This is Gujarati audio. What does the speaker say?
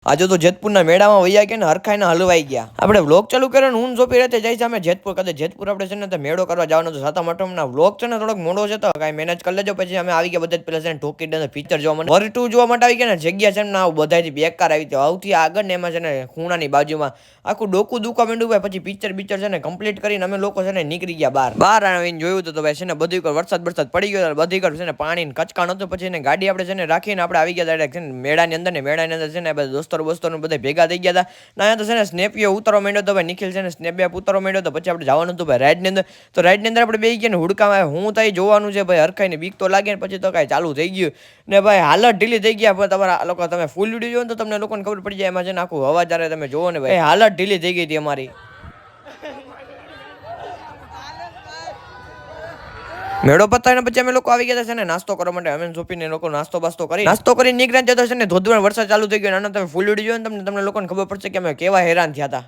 આજે તો જેતપુરના મેળામાં વૈયા કે ને હરખાઈના હલવાઈ ગયા. આપણે વ્લોગ ચાલુ કર્યો ને હું જોપી રહેતે જાય છે અમે જેતપુર. કદાચ જેતપુર આપણે છે ને તો મેળો કરવા જવાનો તો સાતમ આઠમના વ્લોગ છે ને થોડોક મોડો છે તો કાંઈ મેનેજ કરી લેજો. પછી અમે આવી ગયા બધા પેલા છે ને ઠોકી દે પિક્ચર જોવા માટે વર 2 જોવા માટે આવી ગયા ને જગ્યા છે ને બધાથી બેકાર આવી હતી. સૌથી આગળ ને એમાં છે ને ખૂણાની બાજુમાં આખું ડોકું દુખવા માંડ્યું ભાઈ. પછી પિક્ચર છે ને કમ્પ્લીટ કરીને અમે લોકો છે ને નીકળી ગયા બહાર આવીને જોયું તો ભાઈ છે ને બધું કર વરસાદ પડી ગયો. બધી કર છે ને પાણી કચકાણ હતું. પછી એને ગાડી આપણે છે ને રાખીને આપણે આવી ગયા ડાયરેક્ટ છે ને મેળાની અંદર છે ને બધા દોસ્તો બધા ભેગા થઈ ગયા હતા. ના તો છે ને સ્નેપિયો ઉતરવા માંડ્યો તો ભાઈ નિખિલ છે ને સ્નેપ ઉતરવા માંડ્યો તો પછી આપણે જવાનું હતું ભાઈ રાઈડની અંદર. તો રાઈડની અંદર આપણે બેસી ગયા ને હુડકામાં હું થાય જોવાનું છે ભાઈ હરખાઈને બીક તો લાગે ને પછી તો કાંઈ ચાલુ થઈ ગયું ને ભાઈ હાલત ઢીલી થઈ ગયા. તમારા લોકો તમે ફૂલ વિડીયો જોવો ને તો તમને લોકોને ખબર પડી જાય. એમાં છે ને આખું હવા જ્યારે તમે જોવો ને ભાઈ હાલત ઢીલી થઈ ગઈ હતી અમારી. મેળો પતાવીને પછી અમે લોકો આવી ગયા છે ને નાસ્તો કરવા માટે. અમે સોપીને લોકો નાસ્તો કરી નીકળ્યા તો છે ને ધોધમાર વરસાદ ચાલુ થઈ ગયો. અને તમે ફૂલ વિડીયો જોયો ને તમને લોકોને ખબર પડશે કે અમે કેવા હેરાન થયા હતા.